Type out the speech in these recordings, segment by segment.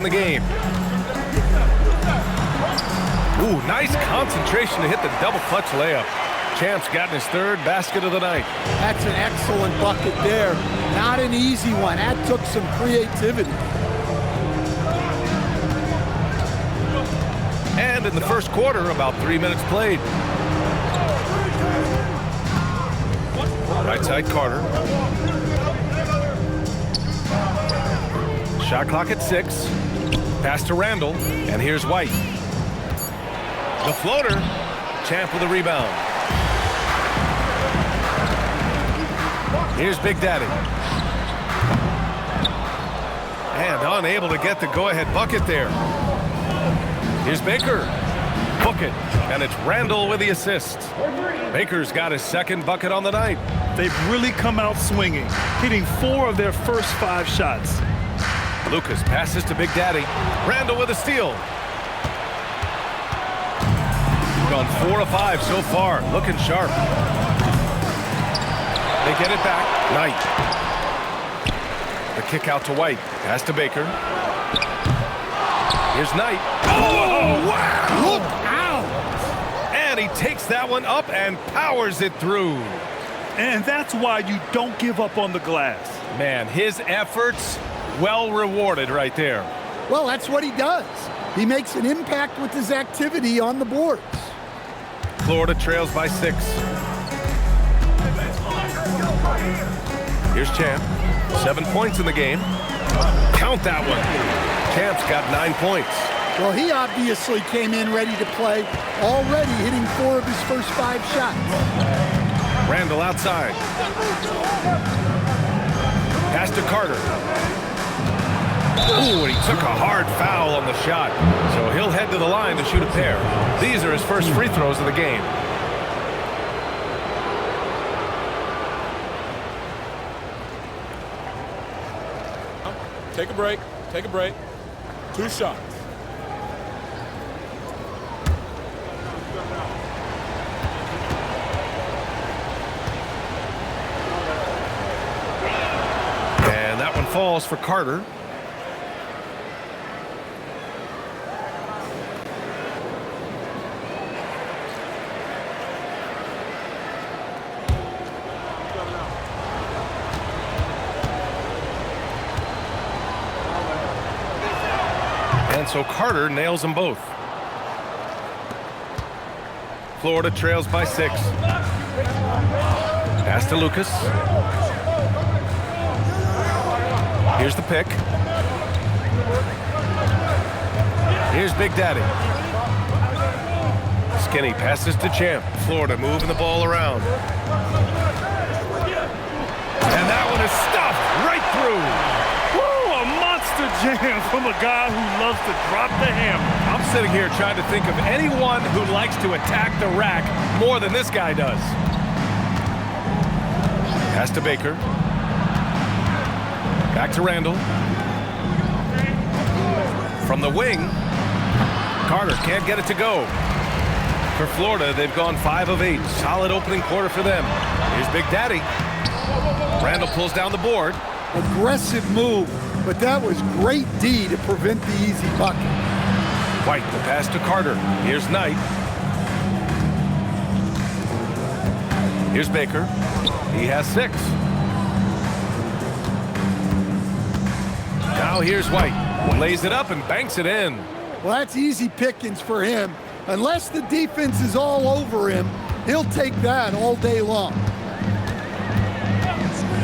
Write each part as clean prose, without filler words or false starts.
the game. Ooh, nice concentration to hit the double clutch layup. Champ's gotten his third basket of the night. That's an excellent bucket there. Not an easy one. That took some creativity. And in the first quarter, about 3 minutes played. Right side, Carter. Shot clock at 6. Pass to Randall, and here's White. The floater. Champ with a rebound. Here's Big Daddy. And unable to get the go-ahead bucket there. Here's Baker. Book it. And it's Randall with the assist. Baker's got his second bucket on the night. They've really come out swinging, hitting 4 of their first 5 shots. Lucas passes to Big Daddy. Randall with a steal. Gone 4 of 5 so far. Looking sharp. They get it back. Knight. The kick out to White. Pass to Baker. Here's Knight. Oh, wow! Look out! And he takes that one up and powers it through. And that's why you don't give up on the glass. Man, his efforts well rewarded right there. Well, that's what he does. He makes an impact with his activity on the boards. Florida trails by 6. Here's Champ. 7 points in the game. Count that one. Champ's got 9 points. Well, he obviously came in ready to play, already hitting 4 of his first 5 shots. Randall outside. Pass to Carter. Ooh, and he took a hard foul on the shot. So he'll head to the line to shoot a pair. These are his first free throws of the game. Take a break. Take a break. 2 shots. And that one falls for Carter. And so Carter nails them both. Florida trails by 6. Pass to Lucas. Here's the pick. Here's Big Daddy. Skinny passes to Champ. Florida moving the ball around. And that one is stuffed right through. A monster jam from a guy who loves to drop the hammer. I'm sitting here trying to think of anyone who likes to attack the rack more than this guy does. Pass to Baker. Back to Randall. From the wing, Carter can't get it to go. For Florida, they've gone 5 of 8. Solid opening quarter for them. Here's Big Daddy. Randall pulls down the board. Aggressive move, but that was great D to prevent the easy bucket. White, the pass to Carter. Here's Knight. Here's Baker. He has 6. Now here's White. Lays it up and banks it in. Well, that's easy pickings for him. Unless the defense is all over him, he'll take that all day long.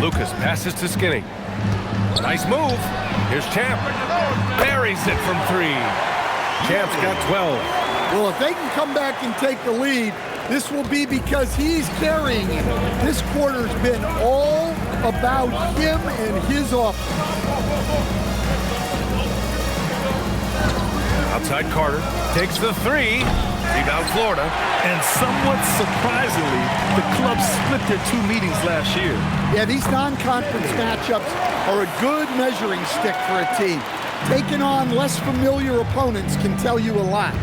Lucas passes to Skinny. Nice move. Here's Champ. Buries it from 3. Champ's got 12. Well, if they can come back and take the lead, this will be because he's carrying it. This quarter's been all about him and his offense. Outside Carter. Takes the 3. Rebound Florida. And somewhat surprisingly, the club split their 2 meetings last year. Yeah, these non-conference matchups are a good measuring stick for a team. Taking on less familiar opponents can tell you a lot.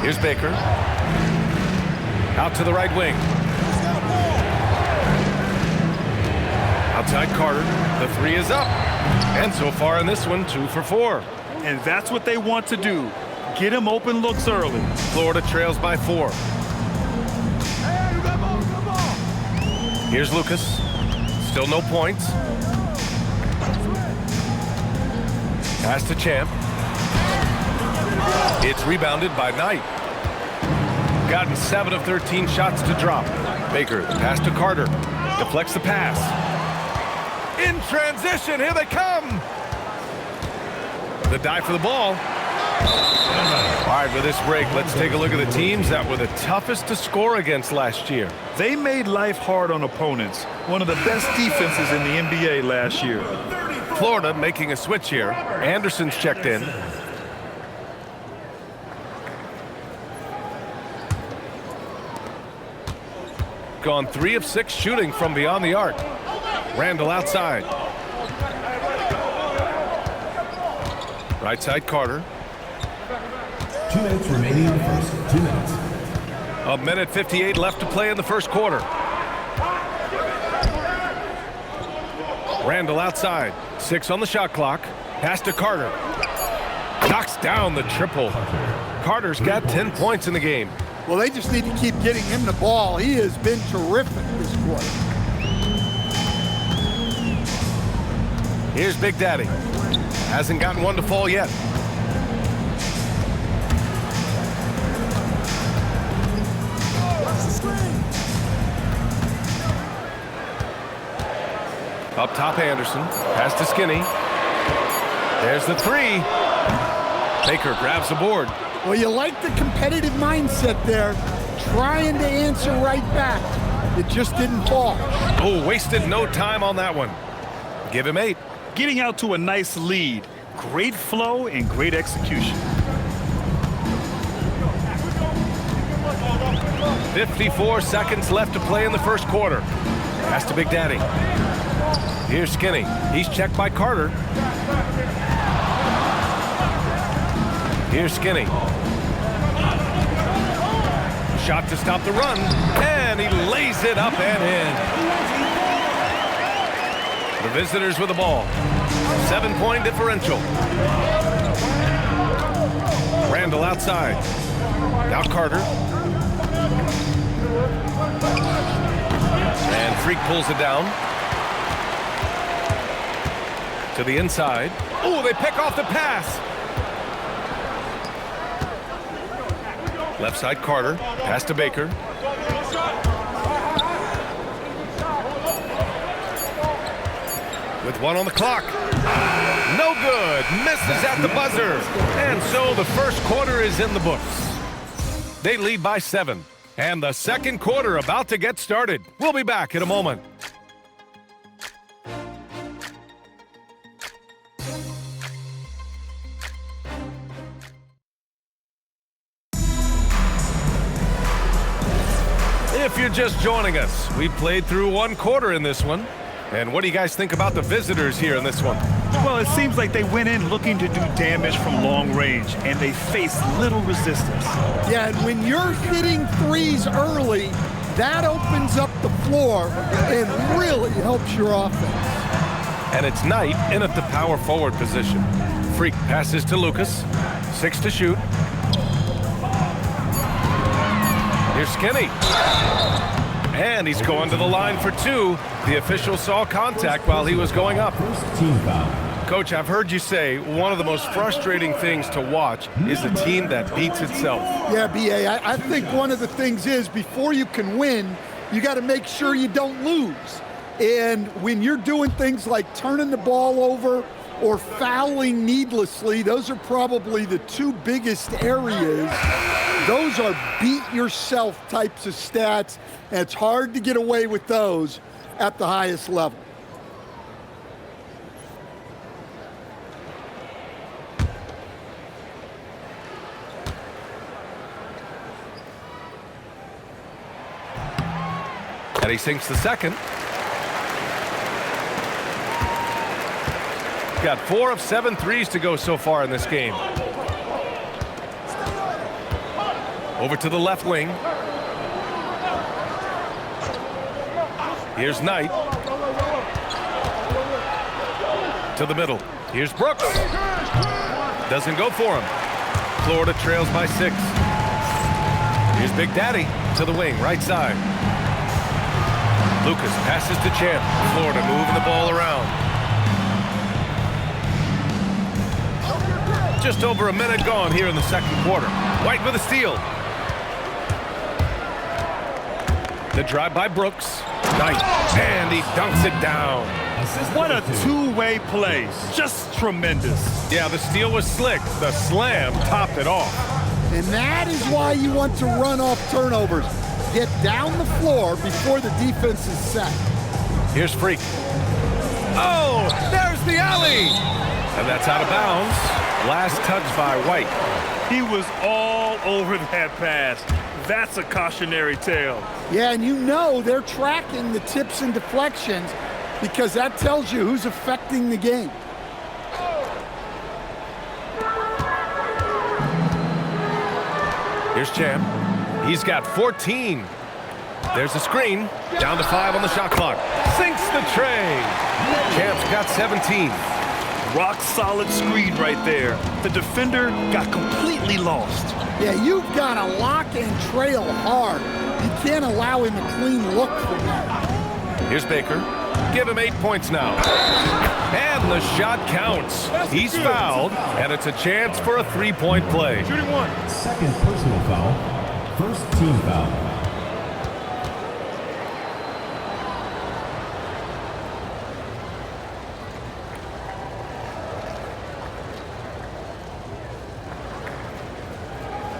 Here's Baker. Out to the right wing. Outside Carter. The 3 is up. And so far in this one, 2 for 4. And that's what they want to do. Get him open looks early. Florida trails by 4. Here's Lucas. Still no points. Pass to Champ. It's rebounded by Knight. Gotten 7 of 13 shots to drop. Baker, the pass to Carter. Deflects the pass. In transition, here they come. The dive for the ball. All right, for this break, let's take a look at the teams that were the toughest to score against last year. They made life hard on opponents. One of the best defenses in the NBA last year. Florida making a switch here. Anderson's checked in. Gone 3 of 6 shooting from beyond the arc. Randall outside. Right side Carter. 2 minutes remaining in the first. 2 minutes. A minute 58 left to play in the first quarter. Randall outside. 6 on the shot clock. Pass to Carter. Knocks down the triple. Carter's got 10 points in the game. Well, they just need to keep getting him the ball. He has been terrific this quarter. Here's Big Daddy. Hasn't gotten one to fall yet. Up top, Anderson. Pass to Skinny. There's the 3. Baker grabs the board. Well, you like the competitive mindset there, trying to answer right back. It just didn't fall. Oh, wasted no time on that one. Give him 8. Getting out to a nice lead. Great flow and great execution. 54 seconds left to play in the first quarter. Pass to Big Daddy. Here's Skinny. He's checked by Carter. Here's Skinny. Shot to stop the run, and he lays it up and in. The visitors with the ball. 7-point differential. Randall outside. Now Carter. And Freak pulls it down. To the inside. Oh, they pick off the pass. Left side Carter. Pass to Baker. With 1 on the clock. No good. Misses at the buzzer. And so the first quarter is in the books. They lead by 7. And the second quarter about to get started. We'll be back in a moment. If you're just joining us, we played through 1 quarter in this one. And what do you guys think about the visitors here in this one? Well, it seems like they went in looking to do damage from long range, and they faced little resistance. Yeah, and when you're hitting threes early, that opens up the floor and really helps your offense. And it's Knight in at the power forward position. Freak passes to Lucas. 6 to shoot. Here's Skinny. And he's going to the line for 2. The official saw contact while he was going up. Team foul. Coach, I've heard you say one of the most frustrating things to watch is a team that beats itself. Yeah, B.A., I think one of the things is before you can win, you got to make sure you don't lose. And when you're doing things like turning the ball over or fouling needlessly, those are probably the 2 biggest areas. Those are beat yourself types of stats, and it's hard to get away with those at the highest level. And he sinks the second. Got 4 of 7 threes to go so far in this game. Over to the left wing. Here's Knight. To the middle. Here's Brooks. Doesn't go for him. Florida trails by 6. Here's Big Daddy to the wing, right side. Lucas passes to Champ. Florida moving the ball around. Just over a minute gone here in the second quarter. White with a steal. The drive by Brooks. Knight. And he dunks it down. What a two-way play. Just tremendous. Yeah, the steal was slick. The slam topped it off. And that is why you want to run off turnovers. Get down the floor before the defense is set. Here's Freak. Oh, there's the alley. And that's out of bounds. Last touch by White. He was all over that pass. That's a cautionary tale. Yeah, and you know they're tracking the tips and deflections because that tells you who's affecting the game. Here's Champ. He's got 14. There's a screen. Down to 5 on the shot clock. Sinks the tray. Champ's got 17. Rock solid screen right there. The defender got completely lost. Yeah, you've got to lock and trail hard. You can't allow him a clean look from that. Here's Baker. Give him 8 points now. And the shot counts. He's fouled, and it's a chance for a 3-point play. Shooting one. Second personal foul. First team foul.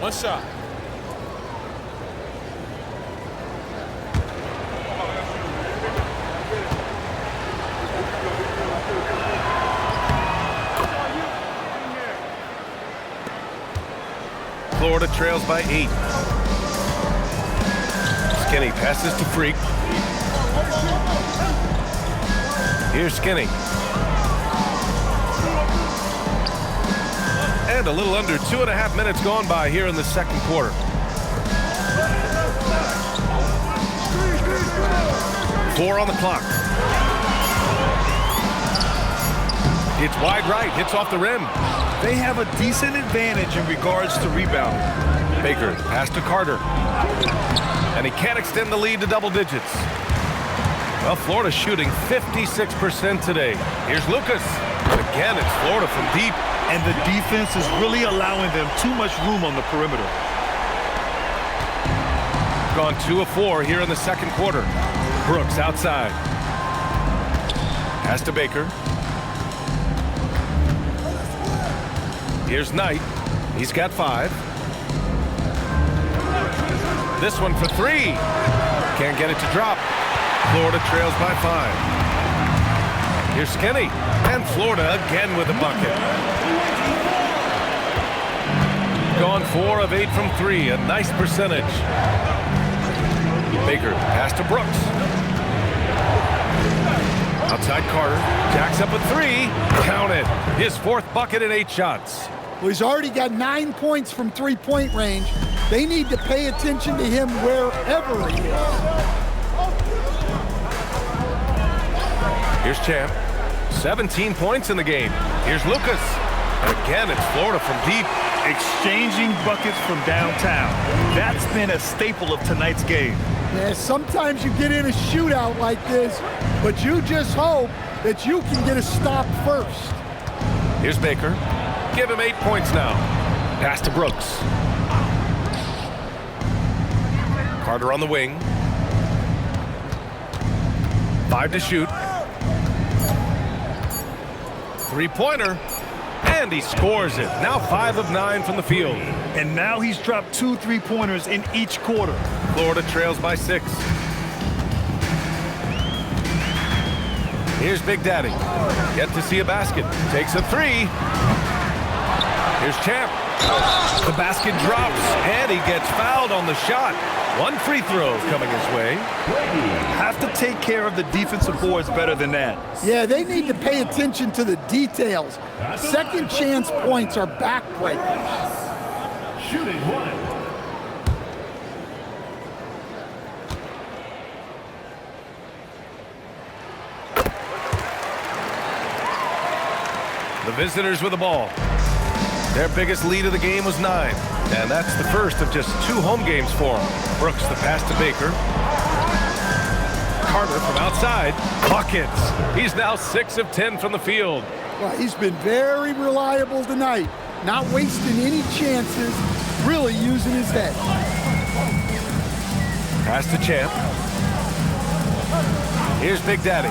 One shot. Florida trails by 8. Skinny passes to Freak. Here's Skinny. And a little under 2.5 minutes gone by here in the second quarter. Four on the clock. It's wide right, hits off the rim. They have a decent advantage in regards to rebounding. Baker pass to Carter. And he can't extend the lead to double digits. Well, Florida's shooting 56% today. Here's Lucas. And again, it's Florida from deep. And the defense is really allowing them too much room on the perimeter. Gone 2 of 4 here in the second quarter. Brooks outside. Pass to Baker. Here's Knight. He's got 5. This one for 3. Can't get it to drop. Florida trails by 5. Here's Skinny. And Florida again with a bucket. Gone 4 of 8 from 3. A nice percentage. Baker pass to Brooks. Outside Carter. Jacks up a 3. Count it. His 4th bucket in 8 shots. Well, he's already got 9 points from three-point range. They need to pay attention to him wherever he is. Here's Champ. 17 points in the game. Here's Lucas. And again, it's Florida from deep. Exchanging buckets from downtown. That's been a staple of tonight's game. Yeah, sometimes you get in a shootout like this, but you just hope that you can get a stop first. Here's Baker. Give him 8 points now. Pass to Brooks. Carter on the wing. 5 to shoot. 3-pointer. And he scores it. Now 5 of 9 from the field. And now he's dropped 2 3-pointers in each quarter. Florida trails by 6. Here's Big Daddy. Yet to see a basket. Takes a 3. Here's Champ. The basket drops, and he gets fouled on the shot. 1 free throw coming his way. Have to take care of the defensive boards better than that. Yeah, they need to pay attention to the details. Second chance points are backbreakers. Shooting 1. The visitors with the ball. Their biggest lead of the game was 9. And that's the first of just 2 home games for them. Brooks, the pass to Baker. Carter from outside. Buckets. He's now 6 of 10 from the field. Well, he's been very reliable tonight. Not wasting any chances. Really using his head. Pass to Champ. Here's Big Daddy.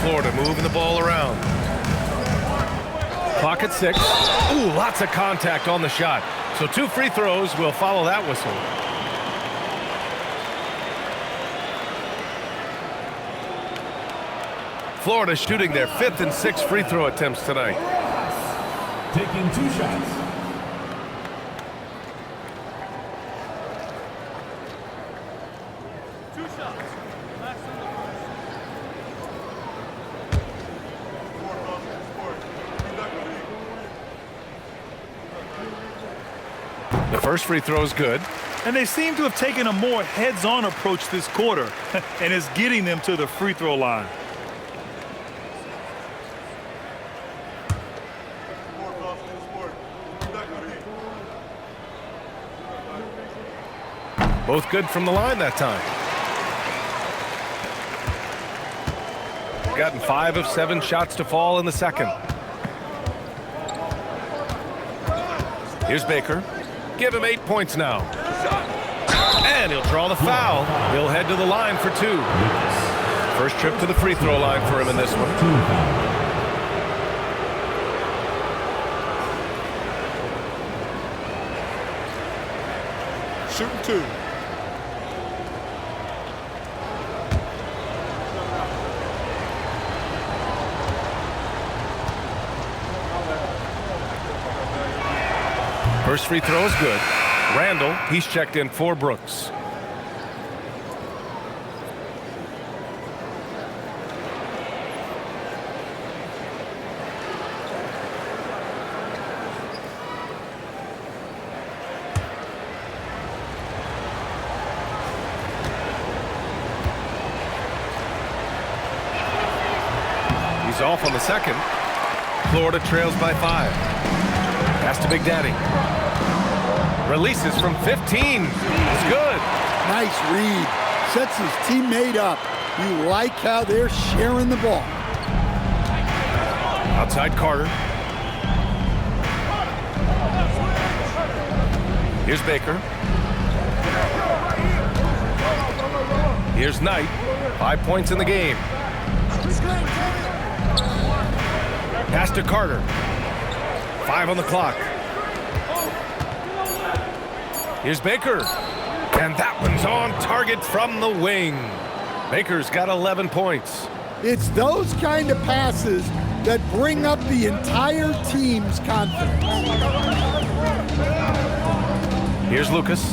Florida moving the ball around. Clock at 6. Ooh, lots of contact on the shot. So 2 free throws will follow that whistle. Florida shooting their 5th and 6th free throw attempts tonight. Taking 2 shots. The first free throw is good. And they seem to have taken a more heads-on approach this quarter, and it's getting them to the free throw line. Both good from the line that time. Gotten 5 of 7 shots to fall in the second. Here's Baker. Give him 8 points now. And he'll draw the foul. He'll head to the line for 2. First trip to the free throw line for him in this one. Shooting 2. First free throw is good. Randall, he's checked in for Brooks. He's off on the second. Florida trails by 5. Pass to Big Daddy. Releases from 15. It's good. Nice read. Sets his teammate up. You like how they're sharing the ball. Outside Carter. Here's Baker. Here's Knight. 5 points in the game. Pass to Carter. 5 on the clock. Here's Baker. And that one's on target from the wing. Baker's got 11 points. It's those kind of passes that bring up the entire team's confidence. Here's Lucas.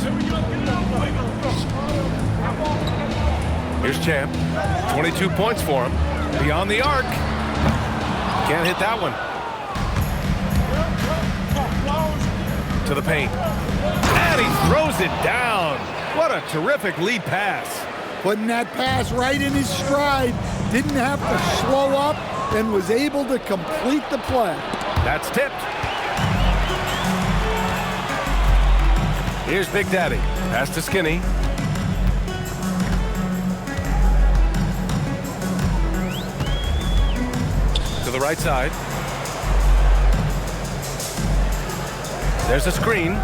Here's Champ. 22 points for him. Beyond the arc. Can't hit that one. To the paint. And he throws it down. What a terrific lead pass. Putting that pass right in his stride. Didn't have to slow up and was able to complete the play. That's tipped. Here's Big Daddy. Pass to Skinny. To the right side. There's a screen.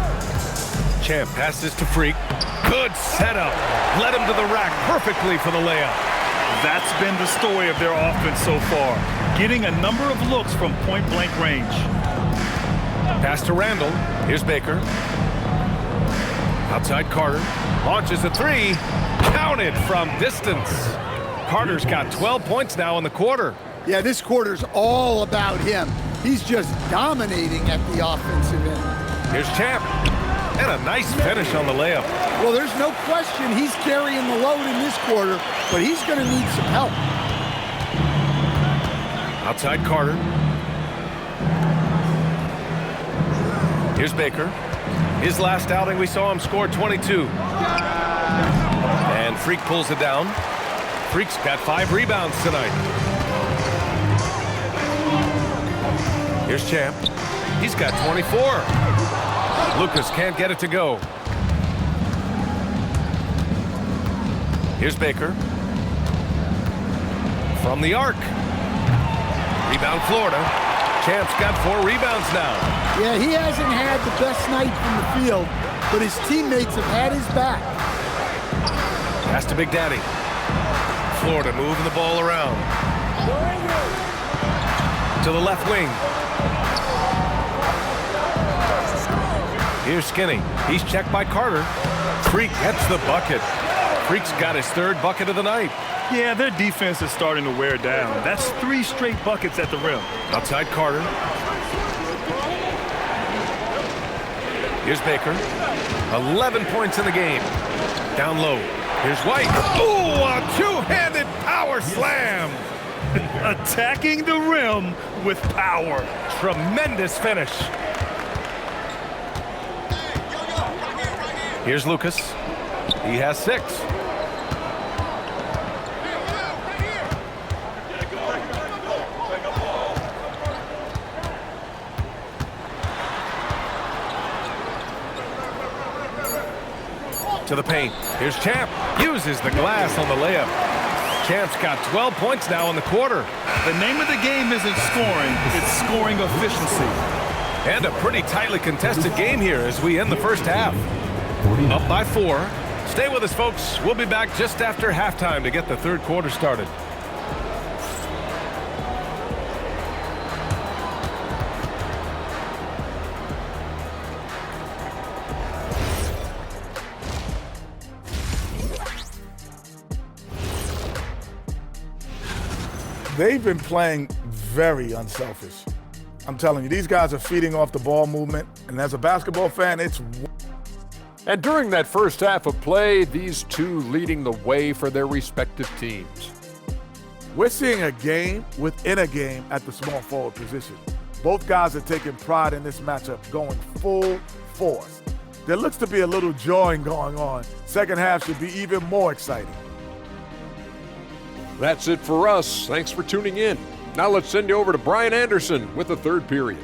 Champ passes to Freak. Good setup. Led him to the rack perfectly for the layup. That's been the story of their offense so far, getting a number of looks from point-blank range. Pass to Randall. Here's Baker. Outside Carter. Launches a 3. Counted from distance. Carter's got 12 points now in the quarter. Yeah, this quarter's all about him. He's just dominating at the offensive end. Here's Champ. And a nice finish on the layup. Well, there's no question he's carrying the load in this quarter, but he's going to need some help. Outside Carter. Here's Baker. His last outing, we saw him score 22. And Freak pulls it down. Freak's got 5 rebounds tonight. Here's Champ. He's got 24. Lucas can't get it to go. Here's Baker. From the arc. Rebound Florida. Champ's got 4 rebounds now. Yeah, he hasn't had the best night from the field, but his teammates have had his back. Pass to Big Daddy. Florida moving the ball around. To the left wing. Here's Skinny. He's checked by Carter. Freak gets the bucket. Freak's got his 3rd bucket of the night. Yeah, their defense is starting to wear down. That's 3 straight buckets at the rim. Outside Carter. Here's Baker. 11 points in the game. Down low. Here's White. Ooh, a 2-handed power slam. Attacking the rim with power. Tremendous finish. Here's Lucas. He has 6. To the paint. Here's Champ. Uses the glass on the layup. Champ's got 12 points now in the quarter. The name of the game isn't scoring, it's scoring efficiency. And a pretty tightly contested game here as we end the first half. Up by 4. Stay with us, folks. We'll be back just after halftime to get the 3rd quarter started. They've been playing very unselfish. I'm telling you, these guys are feeding off the ball movement, and as a basketball fan, it's... And during that first half of play, these two leading the way for their respective teams. We're seeing a game within a game at the small forward position. Both guys are taking pride in this matchup, going full force. There looks to be a little jawing going on. Second half should be even more exciting. That's it for us. Thanks for tuning in. Now let's send you over to Brian Anderson with the 3rd period.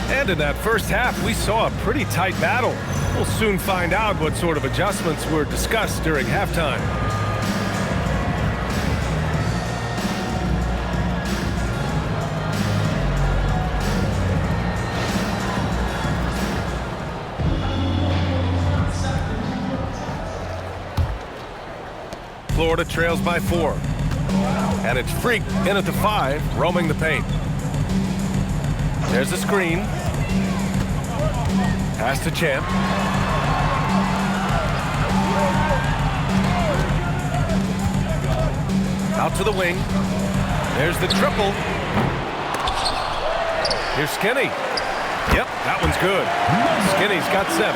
And in that first half, we saw a pretty tight battle. We'll soon find out what sort of adjustments were discussed during halftime. Florida trails by 4. And it's Freak in at the 5, roaming the paint. There's the screen. Pass to Champ. Out to the wing. There's the triple. Here's Skinny. Yep, that one's good. Skinny's got 7.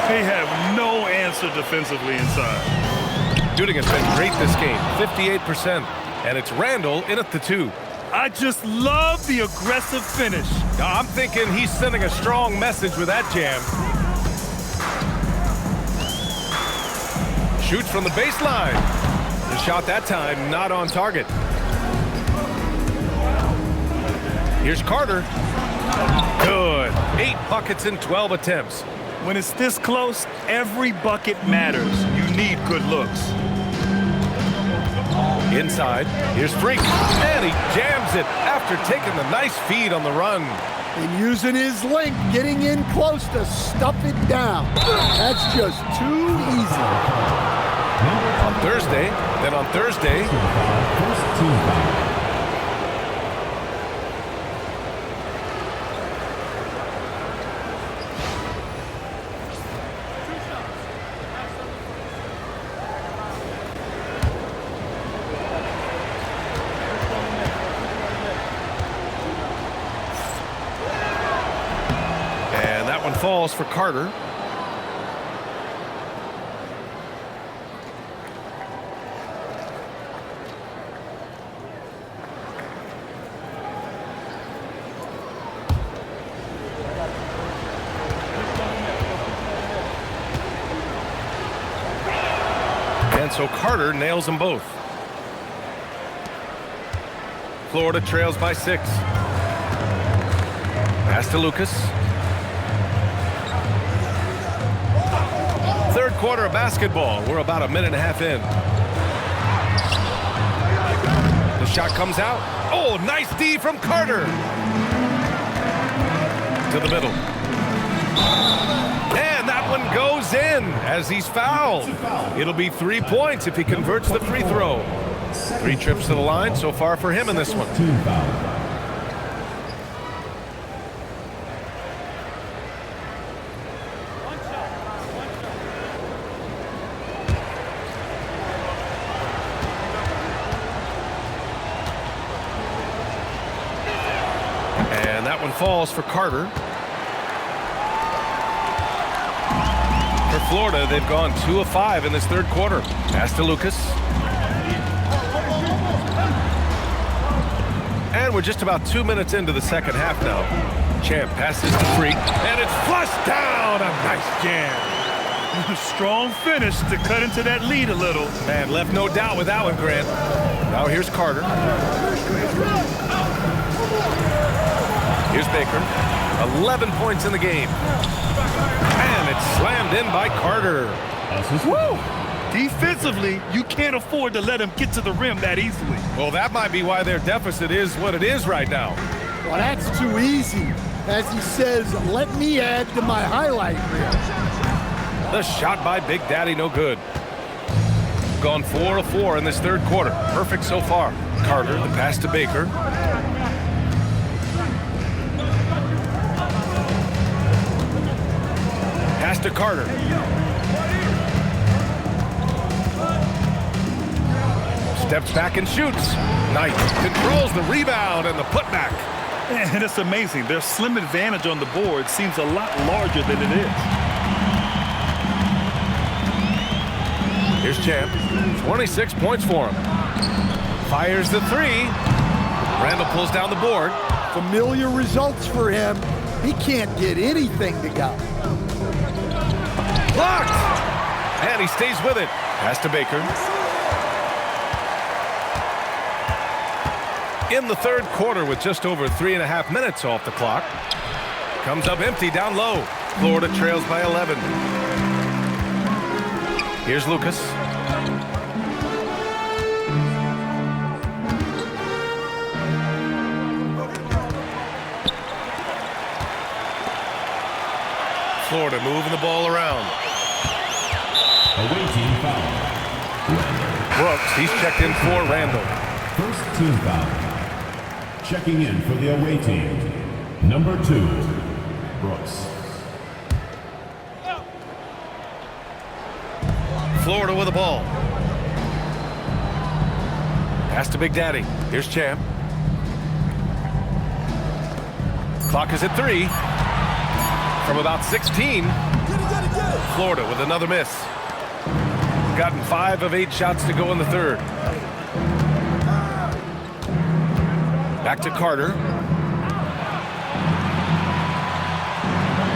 They have no answer defensively inside. Shooting has been great this game, 58%. And it's Randall in at the 2. I just love the aggressive finish. I'm thinking he's sending a strong message with that jam. Shoots from the baseline. The shot that time not on target. Here's Carter. Good. 8 buckets in 12 attempts. When it's this close, every bucket matters. You need good looks. Inside, here's Freak, and he jams it after taking the nice feed on the run. And using his length, getting in close to stuff it down. That's just too easy. On Thursday, then on Thursday, First team foul. falls for Carter. and so Carter nails them both. Florida trails by 6. Pass to Lucas. Third quarter of basketball. We're about a minute and a half in. The shot comes out. Oh, nice D from Carter. To the middle. And that one goes in as he's fouled. It'll be 3 points if he converts the free throw. 3 trips to the line so far for him in this one. And that one falls for Carter. For Florida, they've gone 2 of 5 in this third quarter. Pass to Lucas. And we're just about 2 minutes into the second half now. Champ passes to Freak, and it's flushed down. A nice jam. Strong finish to cut into that lead a little. Man, left no doubt with that one, Grant. Now here's Carter. Here's Baker. 11 points in the game. And it's slammed in by Carter. Woo! Defensively, you can't afford to let him get to the rim that easily. Well, that might be why their deficit is what it is right now. Well, that's too easy. As he says, let me add to my highlight reel. The shot by Big Daddy, no good. Gone 4 of 4 in this third quarter. Perfect so far. Carter, the pass to Baker. Pass to Carter. Steps back and shoots. Knight controls the rebound and the putback. And it's amazing. Their slim advantage on the board seems a lot larger than it is. Here's Champ. 26 points for him. Fires the 3. Randall pulls down the board. Familiar results for him. He can't get anything to go. Blocked! And he stays with it. Pass to Baker. In the third quarter with just over 3.5 minutes off the clock. Comes up empty down low. Florida trails by 11. Here's Lucas. Florida moving the ball around. Away team foul. Brooks, he's checked in for Randall. First team foul. Checking in for the away team. Number 2, Brooks. Florida with the ball. Pass to Big Daddy. Here's Champ. Clock is at 3. From about 16. Florida with another miss. Gotten 5 of 8 shots to go in the third. Back to Carter.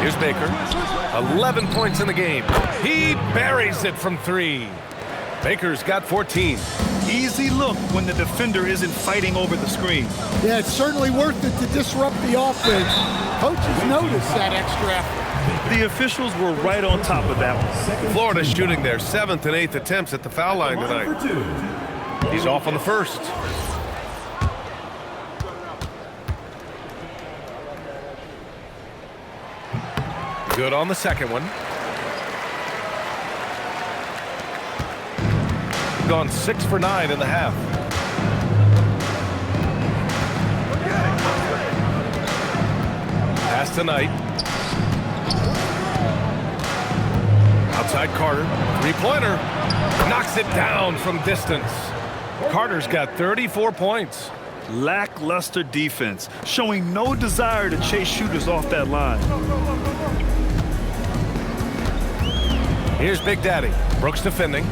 Here's Baker. 11 points in the game. He buries it from 3. Baker's got 14. Easy look when the defender isn't fighting over the screen. Yeah, it's certainly worth it to disrupt the offense. Coaches notice that extra effort. The officials were right on top of that one. Florida shooting their 7th and 8th attempts at the foul line tonight. He's off on the first. Good on the second one. Gone 6 for 9 in the half. Pass to Knight. Outside Carter. 3-pointer. Knocks it down from distance. Carter's got 34 points. Lackluster defense, showing no desire to chase shooters off that line. Here's Big Daddy. Brooks defending.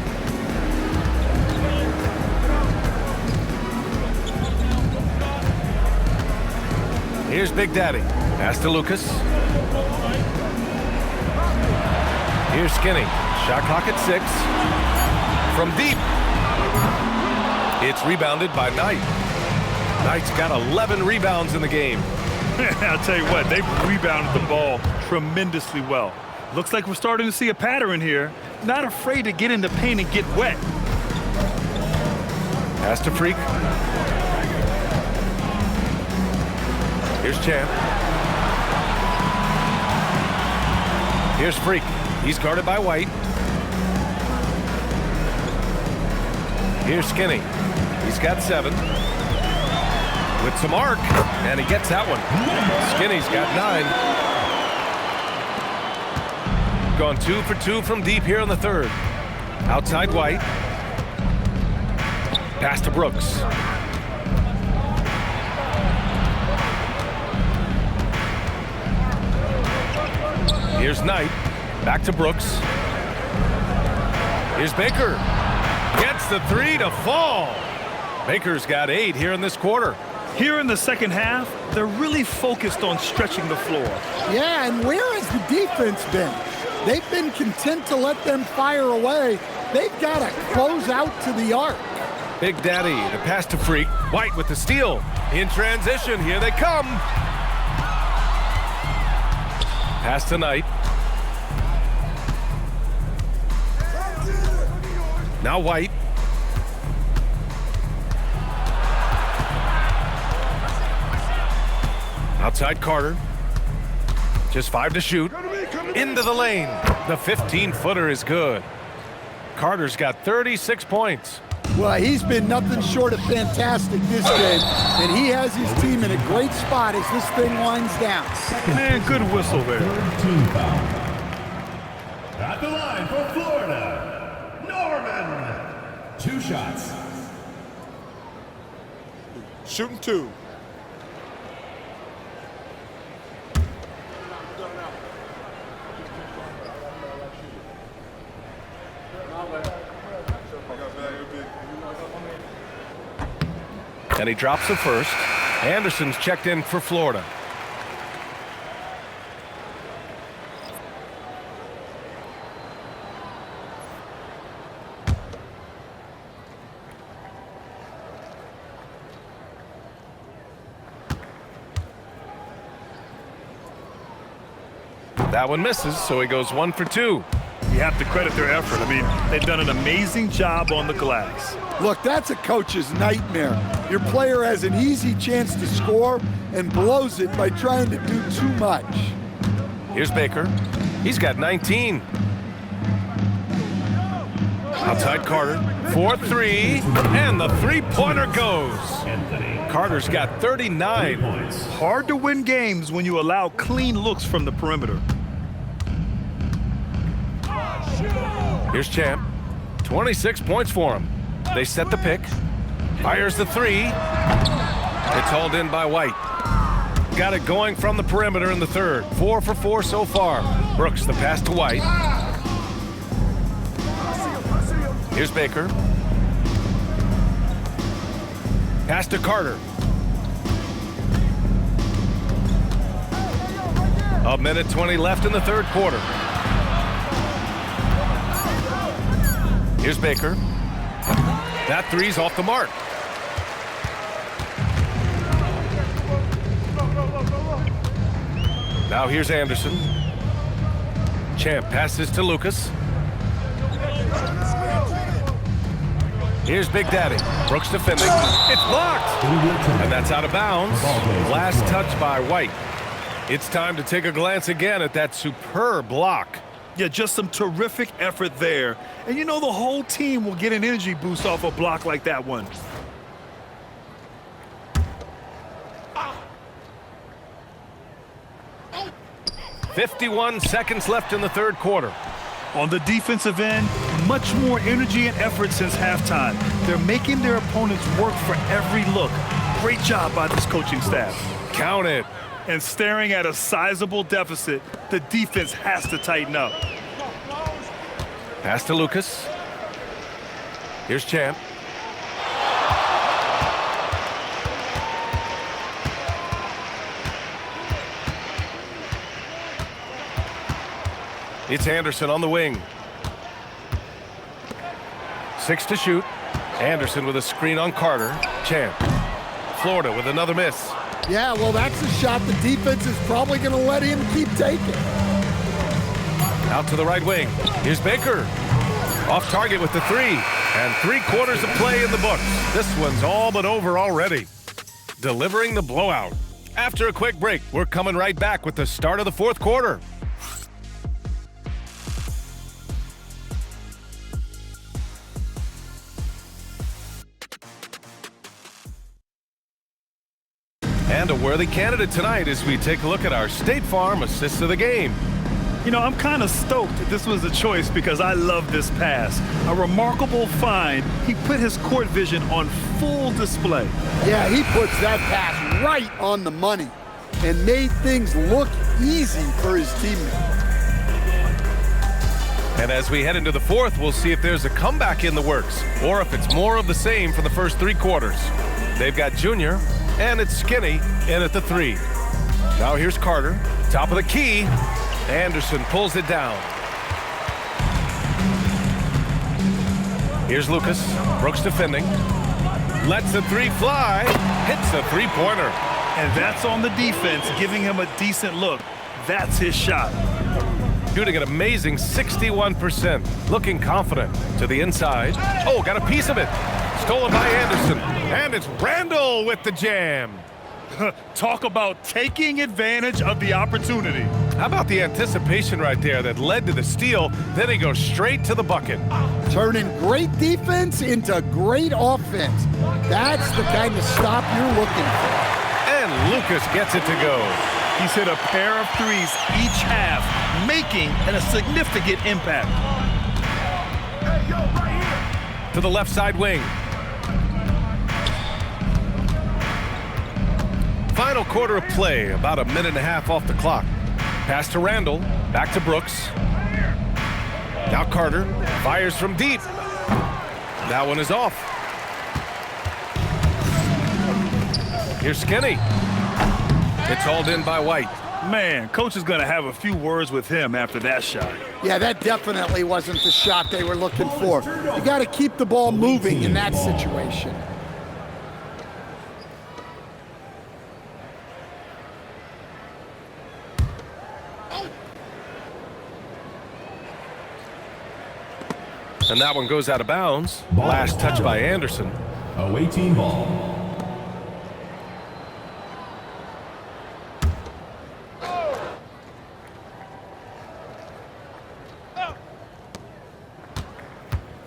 Here's Big Daddy. Pass to Lucas. Here's Skinny. Shot clock at 6. from deep. It's rebounded by Knight. Knight's got 11 rebounds in the game. I'll tell you what, they've rebounded the ball tremendously well. Looks like we're starting to see a pattern here. Not afraid to get in the paint and get wet. Pass to Freak. Here's Champ. Here's Freak. He's guarded by White. Here's Skinny. He's got 7. With some arc, and he gets that one. Skinny's got 9. Gone 2 for 2 from deep here in the third. Outside White. Pass to Brooks. Here's Knight. Back to Brooks. Here's Baker. Gets the 3 to fall. Baker's got 8 here in this quarter. Here in the second half, they're really focused on stretching the floor. Yeah, and where has the defense been? They've been content to let them fire away. They've got to close out to the arc. Big Daddy, the pass to Freak. White with the steal. In transition, here they come. Pass to Knight. Now White. Outside Carter. Just 5 to shoot. Into the lane. The 15-footer is good. Carter's got 36 points. Well, he's been nothing short of fantastic this game, and he has his team in a great spot as this thing winds down. Man, good whistle there. Third team foul. At the line for Florida, Norman. 2 shots. Shooting 2. And he drops the first. Anderson's checked in for Florida. That one misses, so he goes 1 for 2. You have to credit their effort. I mean, they've done an amazing job on the glass. Look, that's a coach's nightmare. Your player has an easy chance to score and blows it by trying to do too much. Here's Baker. He's got 19. Outside Carter. 4-3. And the three-pointer goes. Carter's got 39. Hard to win games when you allow clean looks from the perimeter. Here's Champ. 26 points for him. They set the pick. Fires the 3. It's hauled in by White. Got it going from the perimeter in the third. 4 for 4 so far. Brooks, the pass to White. Here's Baker. Pass to Carter. A minute 20 left in the third quarter. Here's Baker. That 3's off the mark. Now here's Anderson. Champ passes to Lucas. Here's Big Daddy. Brooks defending. It's blocked. And that's out of bounds. Last touch by White. It's time to take a glance again at that superb block. Yeah, just some terrific effort there. And you know the whole team will get an energy boost off a block like that one. Ah. 51 seconds left in the third quarter. On the defensive end, much more energy and effort since halftime. They're making their opponents work for every look. Great job by this coaching staff. Count it. And staring at a sizable deficit, the defense has to tighten up. Pass to Lucas. Here's Champ. It's Anderson on the wing. 6 to shoot. Anderson with a screen on Carter. Champ. Florida with another miss. Yeah, well, that's a shot the defense is probably going to let him keep taking. Out to the right wing. Here's Baker. Off target with the 3. And 3/4 of play in the books. This one's all but over already. Delivering the blowout. After a quick break, we're coming right back with the start of the 4th quarter. And a worthy candidate tonight as we take a look at our State Farm assists of the game. You know, I'm kind of stoked that this was a choice because I love this pass. A remarkable find. He put his court vision on full display. Yeah, he puts that pass right on the money and made things look easy for his teammates. And as we head into the 4th, we'll see if there's a comeback in the works or if it's more of the same for the first 3 quarters. They've got Junior, and it's Skinny in at the 3. Now here's Carter, top of the key. Anderson pulls it down. Here's Lucas. Brooks defending. Lets the 3 fly. Hits a 3-pointer. And that's on the defense, giving him a decent look. That's his shot. Shooting an amazing 61%. Looking confident to the inside. Oh, got a piece of it. Stolen by Anderson. And it's Randall with the jam. Talk about taking advantage of the opportunity. How about the anticipation right there that led to the steal? Then he goes straight to the bucket. Turning great defense into great offense. That's the kind of stop you're looking for. And Lucas gets it to go. He's hit a pair of 3s each half, making a significant impact. To the left side wing. Final quarter of play, about a minute and a half off the clock. Pass to Randall, back to Brooks. Now Carter fires from deep. That one is off. Here's Skinny. It's hauled in by White. Man, coach is going to have a few words with him after that shot. Yeah, that definitely wasn't the shot they were looking for. You got to keep the ball moving in that situation. And that one goes out of bounds. Last touch by Anderson. Away team ball.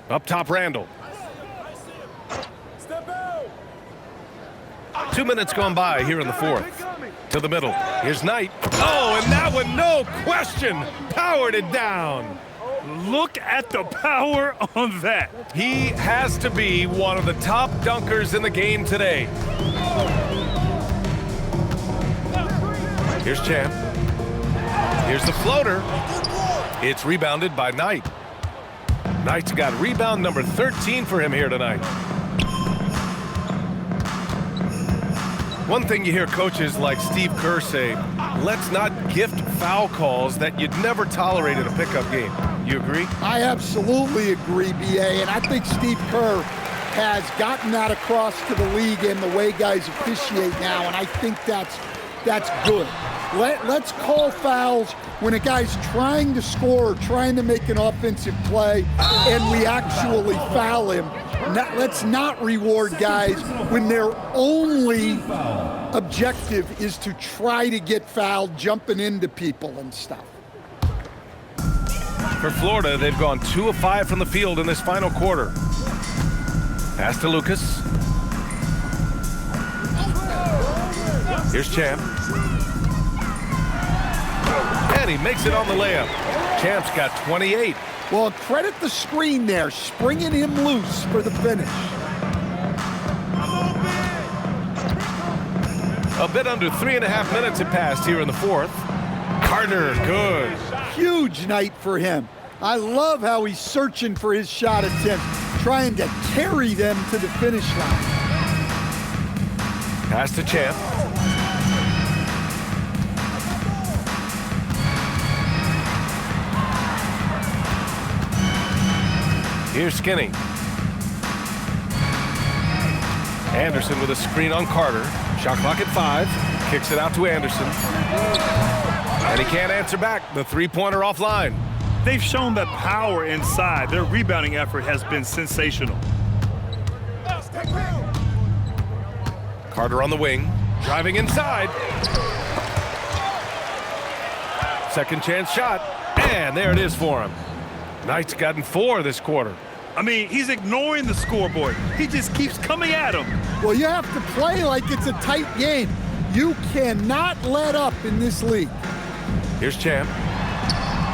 Up top, Randall. 2 minutes gone by here in the 4th. To the middle. Here's Knight. Oh, and that one, no question, powered it down. Look at the power on that. He has to be one of the top dunkers in the game today. Here's Champ. Here's the floater. It's rebounded by Knight. Knight's got rebound number 13 for him here tonight. One thing you hear coaches like Steve Kerr say, let's not gift foul calls that you'd never tolerate in a pickup game. You agree? I absolutely agree, BA, and I think Steve Kerr has gotten that across to the league and the way guys officiate now, and I think that's good. Let's call fouls when a guy's trying to score or trying to make an offensive play and we actually foul him. Let's not reward guys when their only objective is to try to get fouled, jumping into people and stuff. For Florida, they've gone 2 of 5 from the field in this final quarter. Pass to Lucas. Here's Champ. And he makes it on the layup. Champ's got 28. Well, credit the screen there, springing him loose for the finish. A bit under 3.5 minutes had passed here in the 4th. Carter, good. Huge night for him. I love how he's searching for his shot attempt, trying to carry them to the finish line. Pass to Champ. Here's Skinny. Anderson with a screen on Carter. Shot clock at 5. Kicks it out to Anderson. And he can't answer back. The three-pointer offline. They've shown that power inside. Their rebounding effort has been sensational. Carter on the wing, driving inside. Second chance shot, and there it is for him. Knight's gotten 4 this quarter. I mean, he's ignoring the scoreboard. He just keeps coming at him. Well, you have to play like it's a tight game. You cannot let up in this league. Here's Champ.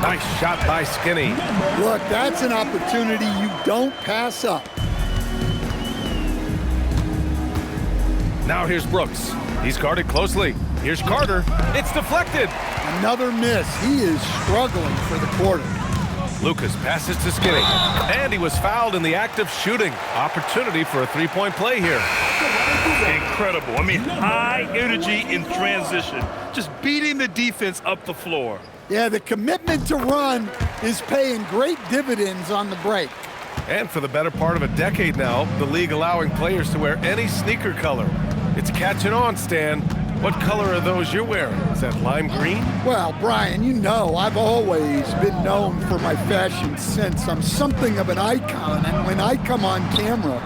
Nice shot by Skinny. Look, that's an opportunity you don't pass up. Now here's Brooks. He's guarded closely. Here's Carter. It's deflected. Another miss. He is struggling for the quarter. Lucas passes to Skinny. And he was fouled in the act of shooting. Opportunity for a three-point play here. Incredible. I mean, high energy in transition. Just beating the defense up the floor. Yeah, the commitment to run is paying great dividends on the break. And for the better part of a decade now, the league allowing players to wear any sneaker color. It's catching on, Stan. What color are those you're wearing? Is that lime green? Well, Brian, you know I've always been known for my fashion sense. I'm something of an icon, and when I come on camera,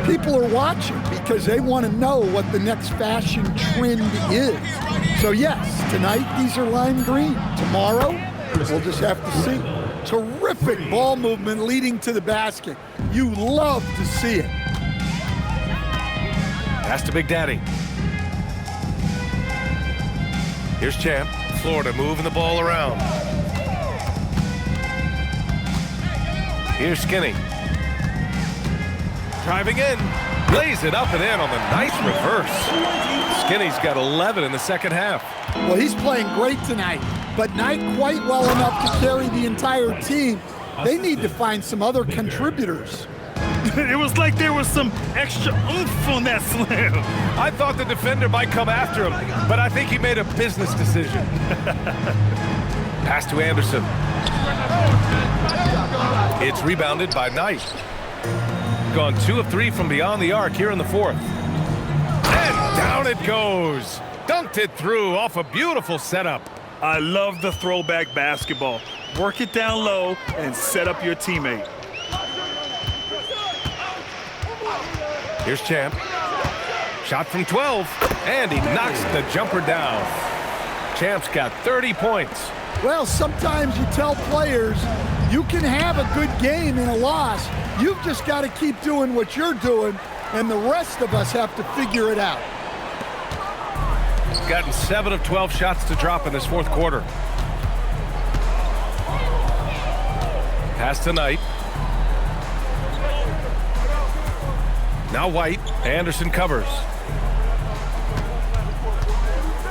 people are watching because they want to know what the next fashion trend is. So yes, tonight these are lime green. Tomorrow, we'll just have to see. Terrific ball movement leading to the basket. You love to see it. Pass to Big Daddy. Here's Champ. Florida moving the ball around. Here's Skinny. Driving in. Lays it up and in on the nice reverse. Skinny's got 11 in the second half. Well, he's playing great tonight, but not quite well enough to carry the entire team. They need to find some other contributors. It was like there was some extra oomph on that slam. I thought the defender might come after him, but I think he made a business decision. Pass to Anderson. It's rebounded by Knight. Gone 2 of 3 from beyond the arc here in the fourth. And down it goes. Dunked it through off a beautiful setup. I love the throwback basketball. Work it down low and set up your teammate. Here's Champ. Shot from 12, and he knocks the jumper down. Champ's got 30 points. Well, sometimes you tell players you can have a good game in a loss. You've just got to keep doing what you're doing, and the rest of us have to figure it out. He's gotten 7 of 12 shots to drop in this fourth quarter. Pass to Knight. Now White. Anderson covers.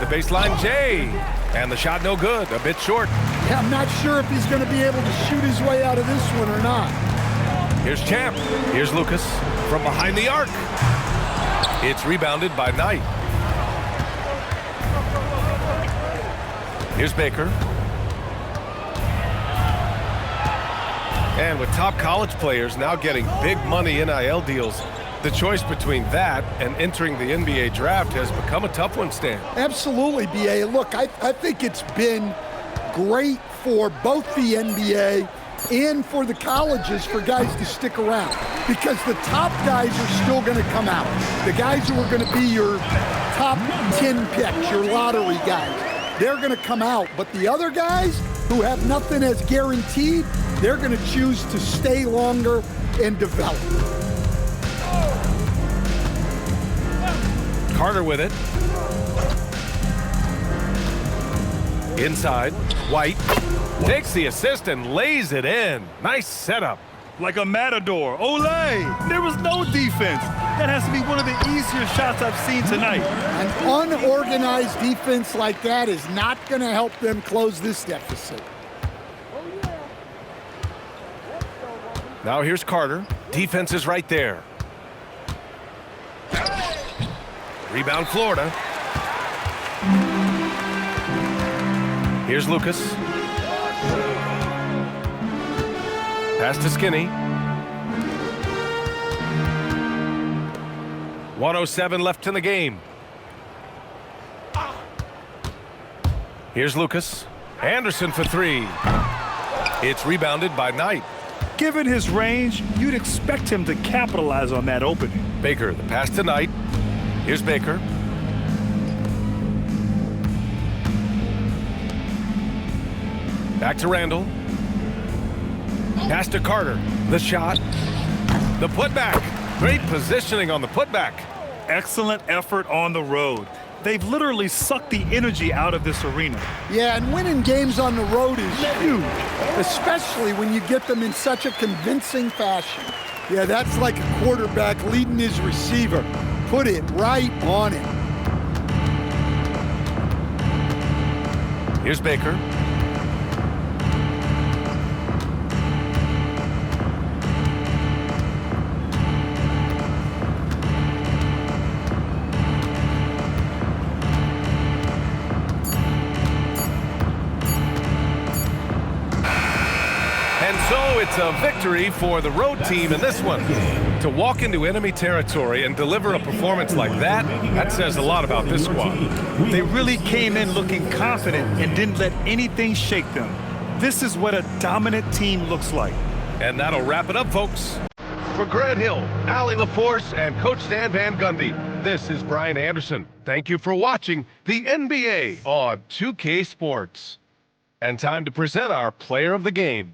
The baseline J. And the shot no good. A bit short. Yeah, I'm not sure if he's going to be able to shoot his way out of this one or not. Here's Champ. Here's Lucas from behind the arc. It's rebounded by Knight. Here's Baker. And with top college players now getting big money NIL deals, the choice between that and entering the NBA draft has become a tough one, Stan. Absolutely, BA. Look, I think it's been great for both the NBA and for the colleges for guys to stick around because the top guys are still going to come out. The guys who are going to be your top 10 picks, your lottery guys, they're going to come out. But the other guys who have nothing as guaranteed, they're going to choose to stay longer and develop. Carter with it. Inside, White takes the assist and lays it in. Nice setup. Like a matador. Olé! There was no defense. That has to be one of the easier shots I've seen tonight. An unorganized defense like that is not going to help them close this deficit. Now here's Carter. Defense is right there. Rebound Florida. Here's Lucas. Pass to Skinny. 1:07 left in the game. Here's Lucas. Anderson for three. It's rebounded by Knight. Given his range, you'd expect him to capitalize on that opening. Baker, the pass to Knight. Here's Baker. Back to Randall. Pass to Carter. The shot. The putback. Great positioning on the putback. Excellent effort on the road. They've literally sucked the energy out of this arena. Yeah, and winning games on the road is huge, especially when you get them in such a convincing fashion. Yeah, that's like a quarterback leading his receiver. Put it right on him. Here's Baker. And so it's a victory for the road team in this one. To walk into enemy territory and deliver a performance like that, that says a lot about this squad. They really came in looking confident and didn't let anything shake them. This is what a dominant team looks like. And that'll wrap it up, folks. For Grant Hill, Allie LaForce, and Coach Stan Van Gundy, this is Brian Anderson. Thank you for watching the NBA on 2K Sports. And time to present our player of the game.